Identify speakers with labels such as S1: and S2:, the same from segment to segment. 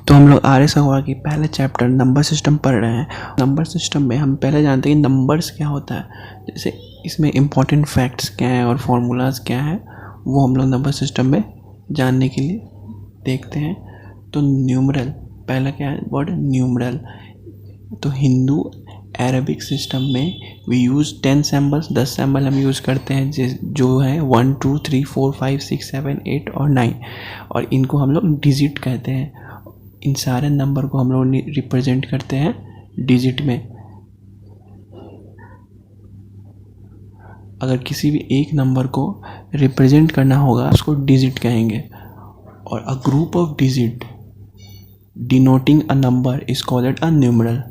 S1: तो हम लोग आर्य सगवा की पहले चैप्टर नंबर सिस्टम पढ़ रहे हैं। नंबर सिस्टम में हम पहले जानते हैं कि नंबर्स क्या होता है, जैसे इसमें इम्पॉर्टेंट फैक्ट्स क्या हैं और फार्मूलाज क्या हैं, वो हम लोग नंबर सिस्टम में जानने के लिए देखते हैं। तो न्यूमरल, पहला क्या है वर्ड न्यूमरल। तो हिंदू अरेबिक सिस्टम में वी यूज़ 10 सैम्बल्स, 10 सैम्बल हम यूज़ करते हैं जो है 1 2 3 4 5 6 7 8 और 9, और इनको हम लोग डिजिट कहते हैं। इन सारे नंबर को हम लोग रिप्रेजेंट करते हैं डिजिट में। अगर किसी भी एक नंबर को रिप्रेजेंट करना होगा उसको डिजिट कहेंगे। और a group of digit denoting a number is called a numeral.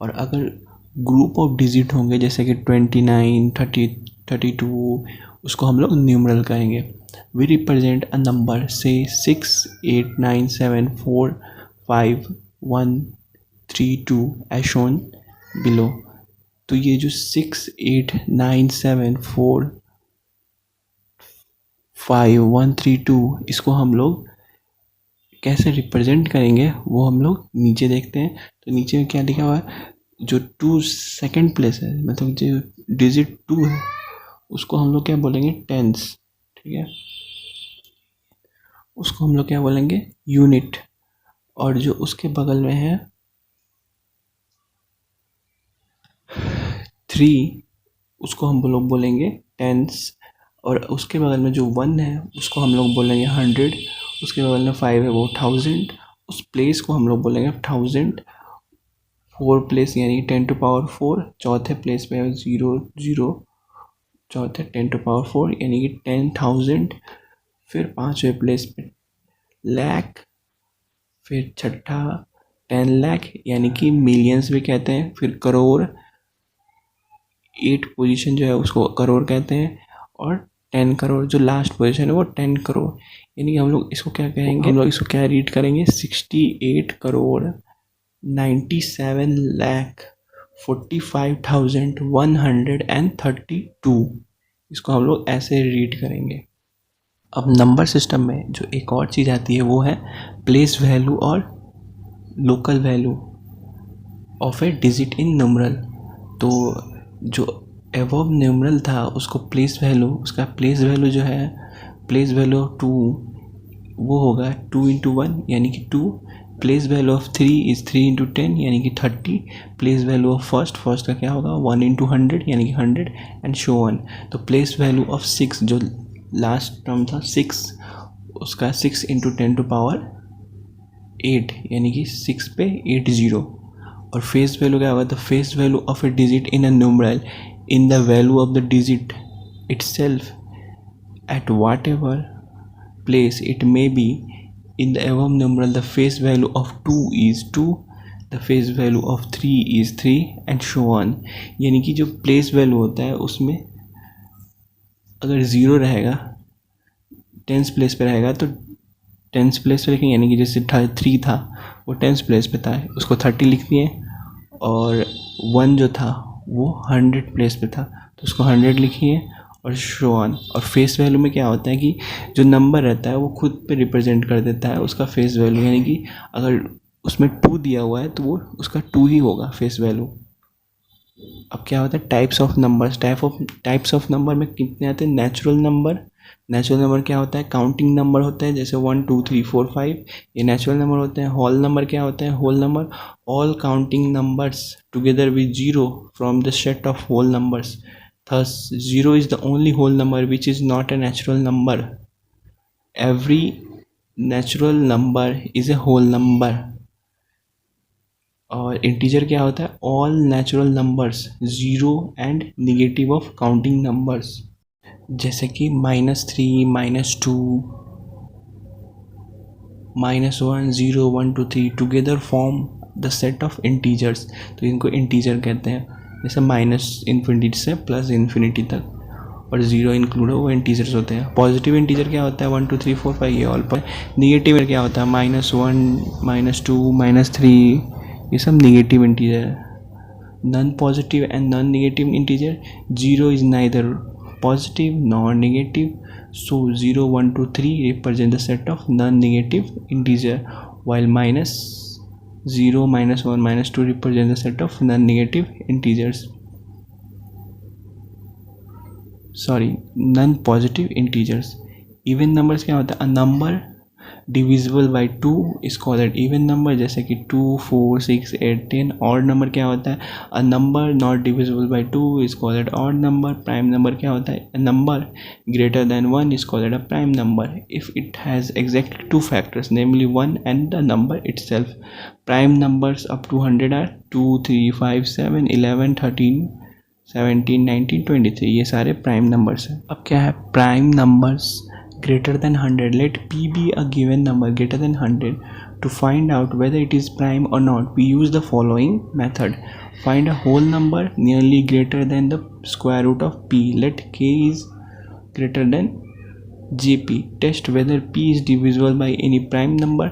S1: और अगर ग्रुप ऑफ डिजिट होंगे जैसे कि 29 30 32, उसको हम लोग न्यूमरल कहेंगे। वी रिप्रेजेंट अ नंबर से 6 8 9 7 4 5 1 3 2 एज शोन बिलो। तो ये जो 6 8 9 7 4 5 1 3 2, इसको हम लोग कैसे रिप्रेजेंट करेंगे वो हम लोग नीचे देखते हैं। तो नीचे में क्या लिखा हुआ है, जो 2 सेकेंड प्लेस है, मतलब जो डिजिट 2 है उसको हम लोग क्या बोलेंगे, टेंस। ठीक है, उसको हम लोग क्या बोलेंगे, यूनिट। और जो उसके बगल में है 3, उसको हम लोग बोलेंगे टेंस। और उसके बगल में जो 1 है उसको हम लोग बोलेंगे 100। उसके बगल में 5 है वो 1000। उस प्लेस को हम लोग बोलेंगे 1000। 4 प्लेस यानी 10 टू पावर 4। चौथे प्लेस पे है 0 0, चौथे 10 टू पावर 4 यानी कि 10,000। फिर पाँचवें प्लेस पे लाख। फिर छठा 10 लाख यानी कि मिलियंस भी कहते हैं। फिर करोड़, 8 पोजीशन जो है उसको करोड़ कहते हैं। और 10 करोड़ जो लास्ट पोजीशन है वो 10 करोड़, यानी कि हम लोग इसको क्या कहेंगे, हम लोग इसको क्या रीड करेंगे, 68 करोड़ 97 लाख 45,132। इसको हम लोग ऐसे रीड करेंगे। अब नंबर सिस्टम में जो एक और चीज़ आती है वो है प्लेस वैल्यू और local value of A digit in numeral. तो जो एबव न्यूमरल था उसको प्लेस वैल्यू, उसका प्लेस वैल्यू जो है, प्लेस वैल्यू ऑफ 2 वो होगा 2 इंटू 1 यानी कि 2। Place value of 3 is 3 into 10 यानी कि 30। प्लेस वैल्यू ऑफ फर्स्ट का क्या होगा, 1 इंटू 100 यानी कि 100 एंड शो ऑन। तो प्लेस वैल्यू ऑफ 6 जो लास्ट टर्म था 6, उसका 6 इंटू 10 टू पावर 8 यानी कि 6 पे 80। और फेस वैल्यू क्या होगा, the face value of A digit in a numeral in the value of the digit itself at whatever place it may be in the above numeral. The face value of 2 is 2, the face value of 3 is 3 and so on। यानी कि जो place value होता है उसमें अगर 0 रहेगा, tens place पे रहेगा तो टेंस प्लेस पे लिखेंगे, यानी कि जैसे 3 था वो टेंस प्लेस पे था, उसको 30 लिख दिए। और 1 जो था वो 100 प्लेस पे था तो उसको 100 लिखिए और शो ऑन। और फेस वैल्यू में क्या होता है कि जो नंबर रहता है वो खुद पे रिप्रेजेंट कर देता है उसका फेस वैल्यू, यानी कि अगर उसमें 2 दिया हुआ है तो वो उसका 2 ही होगा फेस वैल्यू। अब क्या होता है types of numbers, types of number में कितने आते हैं, नेचुरल नंबर। नेचुरल नंबर क्या होता है, काउंटिंग नंबर होता है, जैसे 1 2 3 4 5, ये नेचुरल नंबर होते हैं। होल नंबर क्या होता है, whole number all counting numbers together with 0 from the set of whole numbers. Thus 0 is the only whole number which is not a natural number. Every natural number is a whole number. और integer क्या होता है, all natural numbers, zero and negative of counting numbers, जैसे कि -3 -2 -1 0 1 2 3 together form the set of integers. तो इनको integer कहते हैं, जैसे -इन्फिनिटी से +इन्फिनिटी तक और 0 इंक्लूड हो वो इंटीजर्स होते हैं। पॉजिटिव इंटीजर क्या होता है, 1 2 3 4 5 ये ऑल पर। निगेटिव क्या होता है, -1 -2 -3, ये सब निगेटिव इंटीजर है। Non positive and non negative integer, 0 is neither positive nor negative, so 0 1 2 3 represent the set of non-negative integer। while -0, -1, -2 represent the set of non-negative integers. Non-positive integers. Even numbers क्या होता है? A number divisible by 2 is called an even number, जैसे कि 2, 4, 6, 8, 10. odd number क्या होता है? A number not divisible by 2 is called an odd number. prime number क्या होता है? A number greater than 1 is called a prime number if it has exactly two factors, namely 1 and the number itself. Prime numbers up to 100 are 2, 3, 5, 7, 11, 13, 17, 19, 23. ये सारे prime numbers हैं. अब क्या है? Prime numbers greater than 100. Let p be a given number greater than 100. To find out whether it is prime or not, we use the following method. Find a whole number nearly greater than the square root of p. Let k is greater than jp. Test whether p is divisible by any prime number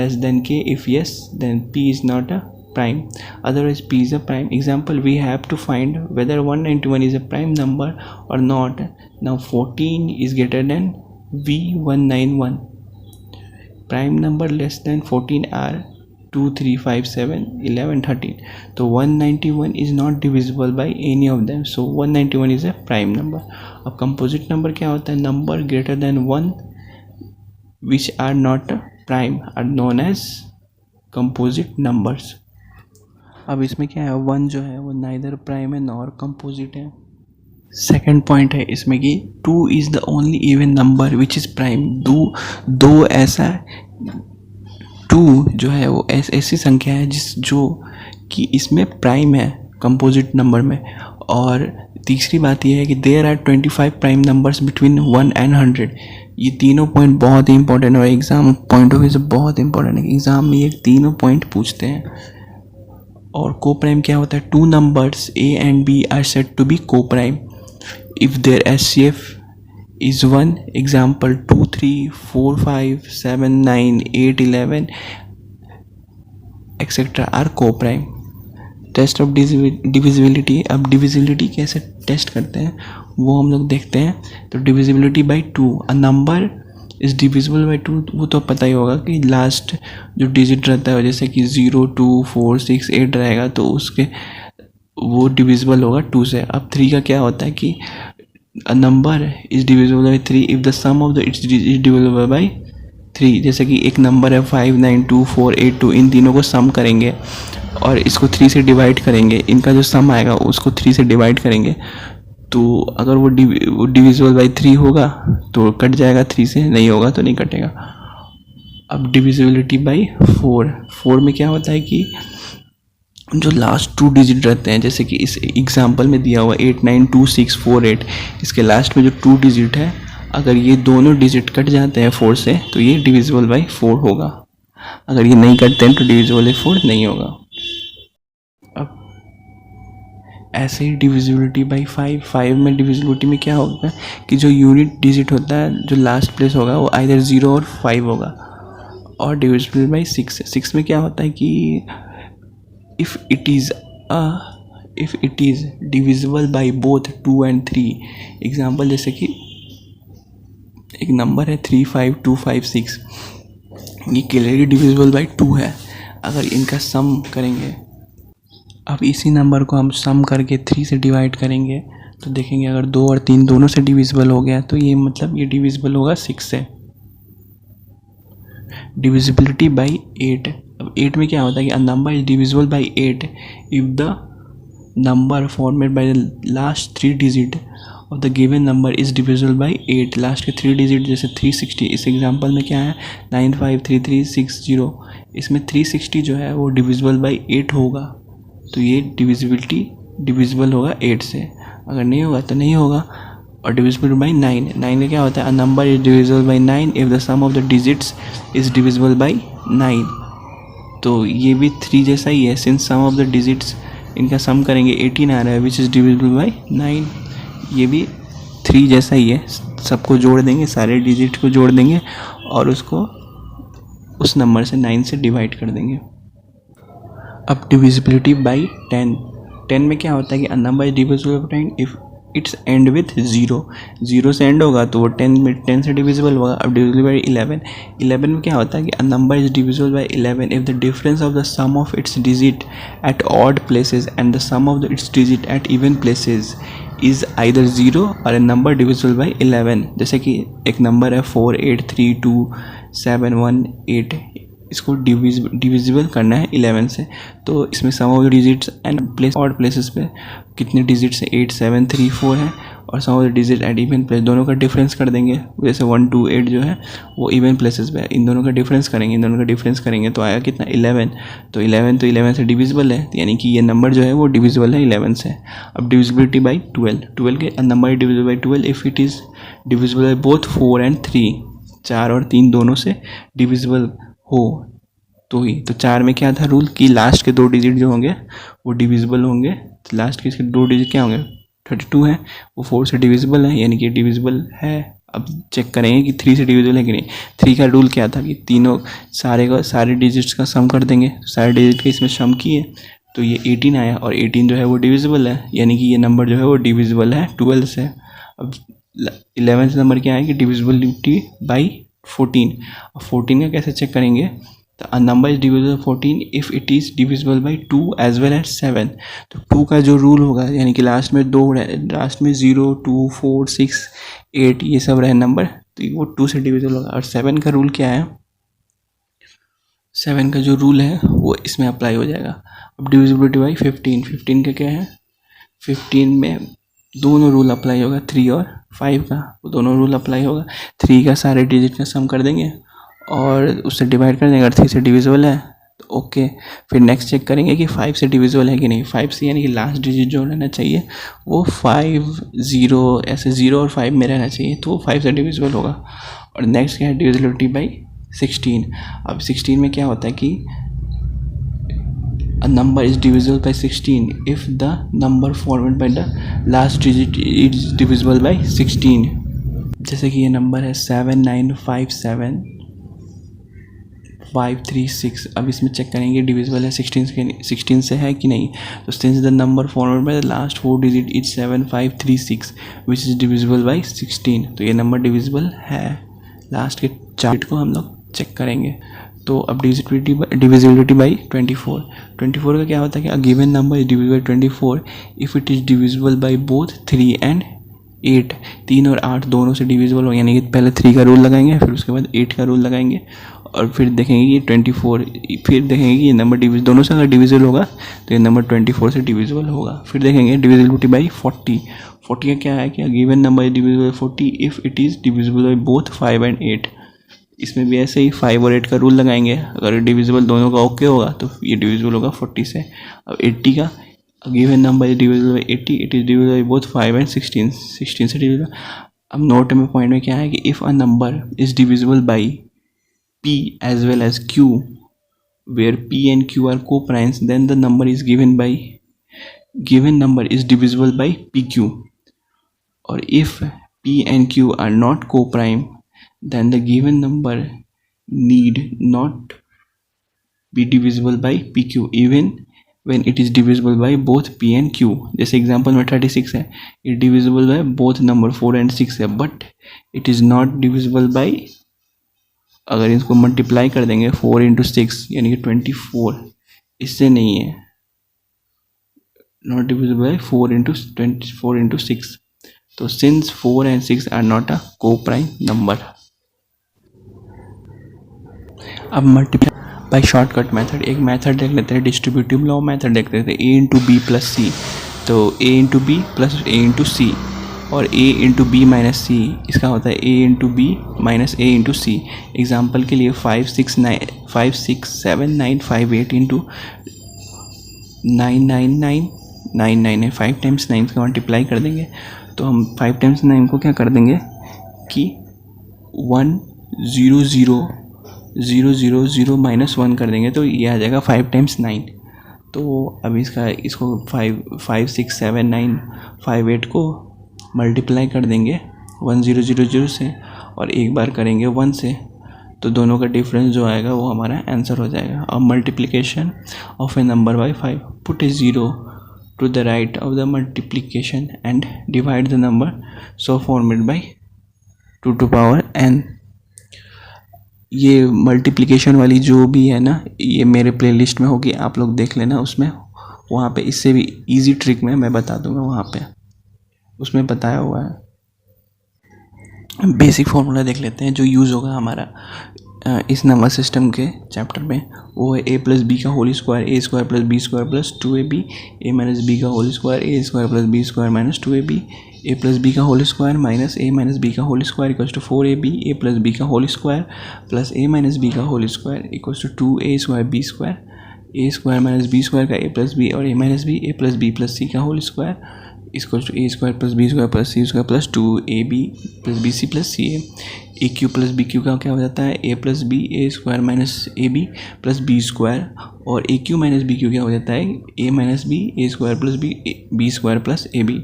S1: less than k. If yes, then p is not a prime, otherwise p is a prime. Example, we have to find whether 191 is a prime number or not. Now 14 is greater than v191. prime number less than 14 are 2, 3, 5, 7, 11, 13. तो 191 is not divisible by any of them, so 191 is a prime number. अब composite number क्या होता है? Number greater than 1 which are not prime are known as composite numbers. अब इसमें क्या है? 1 जो है वो neither prime है नॉर composite है. सेकेंड पॉइंट है इसमें कि 2 is the only even number which is prime. दो ऐसा 2 जो है वो ऐसी संख्या है जो कि इसमें प्राइम है कंपोजिट नंबर में. और तीसरी बात यह है कि there are 25 prime numbers between 1 and 100. ये तीनों पॉइंट बहुत ही इंपॉर्टेंट है, एग्जाम पॉइंट ऑफ व्यू से बहुत इंपॉर्टेंट है. एग्जाम में ये तीनों पॉइंट पूछते हैं. और को प्राइम क्या होता है? 2 numbers a and b are said to be coprime if their SCF is 1. Example 2, 3, 4, 5, 7, 9, 8, 11 etc. are co-prime. Test of divisibility. अब डिविजिबिलिटी कैसे टेस्ट करते हैं वो हम लोग देखते हैं. तो divisibility by 2. A number is divisible by 2, वो तो पता ही होगा कि लास्ट जो डिजिट रहता है जैसे कि 0, 2, 4, 6, 8 रहेगा तो उसके वो डिविजिबल होगा 2 से. अब 3 का क्या होता है कि a number is divisible by 3 if the sum of the its is divisible by 3. जैसे कि एक नंबर है 5, 9, 2, 4, 8, 2. इन तीनों को सम करेंगे और इसको 3 से डिवाइड करेंगे. इनका जो सम आएगा उसको 3 से डिवाइड करेंगे. तो अगर वो डिविजिबल बाई 3 होगा तो कट जाएगा, 3 से नहीं होगा तो नहीं कटेगा. अब डिविजिबिलिटी बाई 4 में क्या होता है कि जो लास्ट 2 डिजिट रहते हैं जैसे कि इस एग्जांपल में दिया हुआ 8, 9, 2, 6, 4, 8. इसके लास्ट में जो 2 डिजिट है अगर ये दोनों डिजिट कट जाते हैं 4 से तो ये डिविजिबल बाई 4 होगा. अगर ये नहीं कटते हैं तो डिविजिबल बाई 4 नहीं होगा. अब ऐसे ही डिविजिबिलिटी बाई 5 में डिविजिबिलिटी में क्या होगा कि जो यूनिट डिजिट होता है जो लास्ट प्लेस होगा वो आइदर 0 और 5 होगा. और डिविजिबिलिटी बाई 6 में क्या होता है कि if it is divisible by both 2 and 3. Example जैसे कि एक नंबर है 3, 5, 2, 5, 6. ये क्लियरली डिविजिबल बाई 2 है. अगर इनका सम करेंगे, अब इसी नंबर को हम सम करके 3 से डिवाइड करेंगे तो देखेंगे अगर 2 और 3 दोनों से डिविजिबल हो गया तो ये मतलब ये डिविजिबल होगा 6 से. Divisibility by 8. अब 8 में क्या होता है कि a number is divisible by 8 if the number formed by the last 3 digit of the given number is divisible by 8. Last के 3 डिजिट जैसे 360. इस एग्जांपल में क्या है 953360. इसमें 360 जो है वो डिविजिबल बाई 8 होगा तो ये डिविजिबल होगा 8 से. अगर नहीं होगा तो नहीं होगा. और डिविजिबल बाई 9 में क्या होता है a number is divisible by 9 if the sum of the digits is divisible by 9. तो ये भी 3 जैसा ही है. Since sum of the digits इनका सम करेंगे 18 आ रहा है विच इज़ डिविजिबल बाई 9. ये भी 3 जैसा ही है. सबको जोड़ देंगे, सारे डिजिट को जोड़ देंगे और उसको उस नंबर से 9 से डिवाइड कर देंगे. अब डिविजिबिलिटी बाई 10 में क्या होता है कि a number is divisible by 10 if it's and with 0, 0 से एंड होगा तो वो 10 से डिविजिबल होगा। अब डिविजिबल बाई 11, 11 में क्या होता है कि a number is divisible by 11 if the difference of the sum of its digit at odd places and the sum of its digit at even places is either 0 और ए number divisible by 11। जैसे कि एक number है 4 8 3 2 7 1 8, इसको divisible करना है 11 से, तो इसमें sum of the digits and place odd places पे कितने डिजिट्स हैं 8 7 3 4 है, और sum of the digit at even place दोनों का डिफरेंस कर देंगे। जैसे 1 2 8 जो है वो इवन प्लेसेस पे है, इन दोनों का डिफरेंस करेंगे, इन दोनों का डिफरेंस करेंगे तो आएगा कितना 11। तो 11 से डिविजिबल है, यानी कि ये नंबर जो है वो डिविजिबल है 11 से। अब डिविजिबिलिटी बाई 12, 12 के number divisible by 12 if it is divisible by both 4 and 3, 4 और 3 दोनों से डिविजिबल हो तो ही। तो 4 में क्या था रूल कि लास्ट के 2 डिजिट जो होंगे वो डिविजिबल होंगे, तो लास्ट के इसके 2 डिजिट क्या होंगे 32 है, वो 4 से डिविजिबल है, यानी कि डिविजिबल है। अब चेक करेंगे कि 3 से डिविजिबल है कि नहीं। 3 का रूल क्या था कि तीनों सारे डिजिट्स का सम कर देंगे, तो सारे डिजिट के इसमें सम किए तो ये 18 आया, और 18 जो है वो डिविजिबल है, यानी कि ये नंबर जो है वो डिविजिबल है 12 से। अब 11th नंबर क्या है कि डिविजिबिलिटी बाई 14। अब 14 का कैसे चेक करेंगे, तो a number is divisible 14 if it is divisible by 2 as well as 7। तो 2 का जो रूल होगा, यानी कि लास्ट में 0 2 4 6 8 ये सब रहे नंबर, तो वो 2 से डिविजिबल होगा। और 7 का रूल क्या है, 7 का जो रूल है वो इसमें अप्लाई हो जाएगा। अब डिविजिबिलिटी बाई 15, 15 का क्या है, 15 में दोनों रूल अप्लाई होगा, 3 और 5 का, वो दोनों रूल अप्लाई होगा। 3 का सारे डिजिट का सम कर देंगे और उससे डिवाइड कर देंगे, अगर 3 से डिविजिबल है तो ओके। फिर नेक्स्ट चेक करेंगे कि 5 से डिविजिबल है कि नहीं। 5 से यानी कि लास्ट डिजिट जो रहना चाहिए वो 5 0 ऐसे 0 और 5 में रहना चाहिए, तो वो 5 से डिविजिबल होगा। और नेक्स्ट क्या है डिविजिबिलिटी बाई 16। अब 16 में क्या होता है कि a number is divisible by 16 if the number formed by the last digit is divisible by 16। जैसे कि ये नंबर है 7957536। अब इसमें चेक करेंगे डिविजिबल है 16 से है कि नहीं। तो since the number formed by the last 4 digit is 7536 which is divisible by 16, तो ये नंबर डिविजिबल है। लास्ट के 4 डिजिट को हम लोग चेक करेंगे। तो अब डिविजिबिलिटी बाई 24, 24 का क्या होता है कि अ given number is divisible by 24 if it is divisible by both 3 and 8। 3 और 8 दोनों से डिविजिबल हो, यानी कि पहले 3 का रूल लगाएंगे, फिर उसके बाद 8 का रूल लगाएंगे, और फिर देखेंगे कि 24, फिर देखेंगे कि ये नंबर दोनों से अगर डिविजिबल होगा तो ये नंबर 24 से डिविजिबल होगा। फिर देखेंगे डिविजिबिलिटी बाई 40, 40 का क्या है कि अ given number is divisible by 40 if it is divisible by both 5 and 8। इसमें भी ऐसे ही 5 और 8 का रूल लगाएंगे, अगर डिविजिबल दोनों का ओके होगा तो ये डिविजिबल होगा 40 से। अब 80 का given number is divisible by 80 it is divisible by both 5 and 16, 16 से डिविजिबल। अब नोट में पॉइंट में क्या है कि if a number is divisible by p as well as q where p and q are co-primes then the number is given number is divisible by pq, or if p and q are not co-prime then the given number need not be divisible by pq even when it is divisible by both p and q। जैसे example में 36 है, it divisible by both number 4 and 6 है, but it is not divisible by, अगर इसको multiply कर देंगे 4 into 6 यानी कि 24, इससे नहीं है, नॉट डिविजिबल बाई 4 इंटू 6। तो since 4 and 6 are not a coprime number. अब मल्टीप्लाई बाई शॉर्टकट मेथड, एक मेथड देख लेते हैं, डिस्ट्रीब्यूटिव लॉ मेथड देख लेते हैं, a into B plus C. तो a into B plus a into C, और a into B minus C, इसका होता है a into B minus a into C. Example के लिए 5 6 7 9 5 8 इंटू 9 9 9 9 9 है, 5 टाइम्स 9 का मल्टीप्लाई कर देंगे तो हम 5 टाइम्स 9 को क्या कर देंगे कि 1 0 0 0 0 0 माइनस 1 कर देंगे, तो ये आ जाएगा 5 टाइम्स 9। तो अब इसको 5 6 7 9 5 8 को मल्टीप्लाई कर देंगे 1 0 0 0 से, और एक बार करेंगे 1 से, तो दोनों का डिफरेंस जो आएगा वो हमारा आंसर हो जाएगा। अब multiplication of A number by 5, put A 0 to the right of the multiplication and divide the number so formed by 2 to power n। ये मल्टीप्लिकेशन वाली जो भी है ना, ये मेरे प्लेलिस्ट में होगी, आप लोग देख लेना उसमें, वहाँ पे इससे भी इजी ट्रिक में मैं बता दूंगा, वहाँ पे उसमें बताया हुआ है। बेसिक फॉर्मूला देख लेते हैं जो यूज़ होगा हमारा इस नंबर सिस्टम के चैप्टर में। वो है a प्लस बी का whole square A square plus B square plus 2ab, A minus B का whole square A square plus B square minus 2ab, A plus B का whole square minus A minus B का whole square equals to 4ab, A plus B का whole square plus A minus B का whole square equals to 2a square B square, A square minus B square का ए plus B और A minus B, A plus B plus C का whole square equals to A square plus B square plus C square plus 2ab plus B C plus C A cube plus B cube का क्या हो जाता है A plus B A square minus A B plus B square, और A cube minus B cube क्या हो जाता है A minus B A square plus B square plus A B,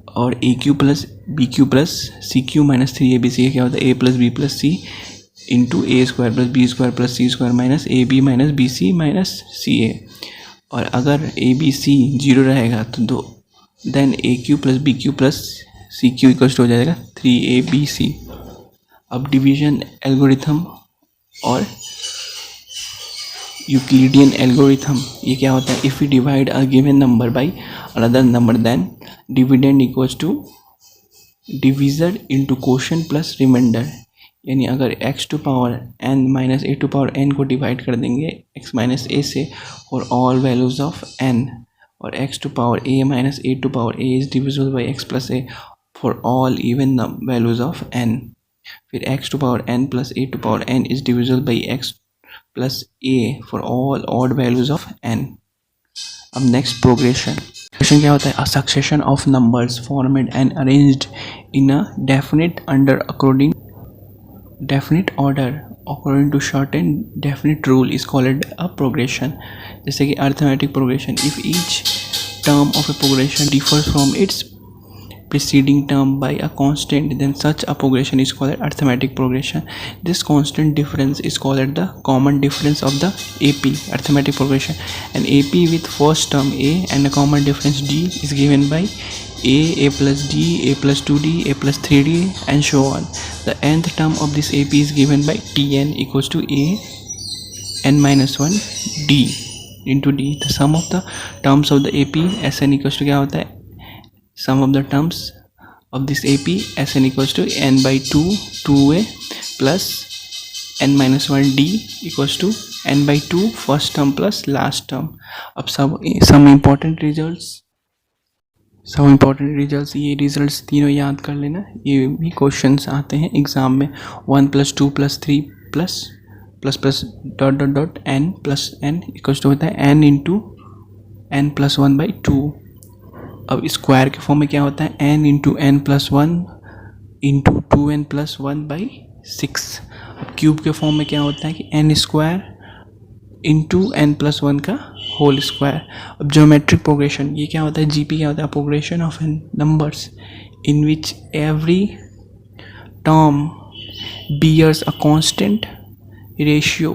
S1: और A cube plus B cube plus C cube minus 3ab C क्या होता है A plus B plus C into A square plus B square plus C square minus A B minus B C minus C A. और अगर A B C zero रहेगा तो then A cube plus B cube plus C cube equals हो जाएगा 3abc। अब division algorithm और Euclidean algorithm, ये क्या होता है, if you divide a given number by another number then dividend equals to division into quotient plus remainder. यानी अगर x to power n minus a to power n को divide कर देंगे x माइनस a से for all values of n, और x to power a minus a to power a is divisible by x plus a for all even values of n। फिर x to power n plus a to power n is divisible by x plus a for all odd values of n। अब next progression क्या होता है, a succession of numbers formed and arranged in a definite order according to certain definite rule is called a progression। जैसे कि arithmetic progression, if each term of a progression differs from its preceding term by a constant, then such a progression is called arithmetic progression। This constant difference is called the common difference of the AP arithmetic progression, and AP with first term a and a common difference d is given by a plus d, a plus 2d, a plus 3d and so on। The nth term of this AP is given by tn equals to a n minus 1 d into d। The sum of the terms of the AP Sn equals to क्या होता है, sum of the terms of this AP Sn equals to n by 2 2a plus n minus 1 d equals to n by 2 first term plus last term। अब some important ये results तीनों याद कर लेना, ये भी क्वेश्चंस आते हैं एग्ज़ाम में। 1 + 2 + 3 plus dot dot dot n plus n equals to होता है n into n plus 1 by 2। अब स्क्वायर के फॉर्म में क्या होता है n into n plus 1 into 2n plus 1 by 6। अब क्यूब के फॉर्म में क्या होता है कि n square into n plus 1 का होल स्क्वायर। अब ज्योमेट्रिक प्रोग्रेशन, ये क्या होता है, जीपी क्या होता है, progression of numbers in which every term bears a constant ratio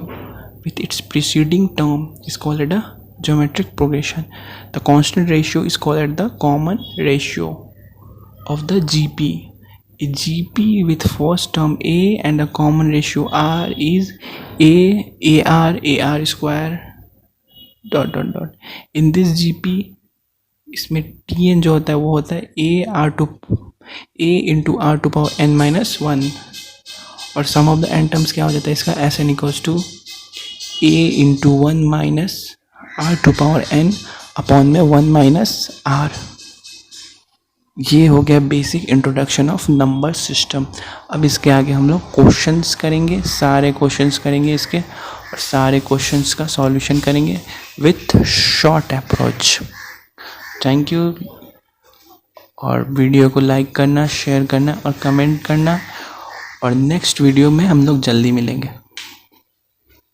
S1: with its preceding term is called a geometric progression। The constant ratio is called the common ratio of the GP। A GP with first term a and a common ratio r is AR square dot dot dot। In this GP इसमें Tn जो होता है वो होता है a into r to power n minus 1, और sum of the n terms क्या हो जाता है इसका Sn equals to a into 1 minus r to power n upon में 1 माइनस r। ये हो गया basic introduction of number system. अब इसके आगे हम लोग क्वेश्चंस करेंगे, सारे क्वेश्चंस करेंगे इसके, और सारे क्वेश्चंस का सॉल्यूशन करेंगे with short approach. Thank you, और वीडियो को लाइक करना, शेयर करना और कमेंट करना, और नेक्स्ट वीडियो में हम लोग जल्दी मिलेंगे।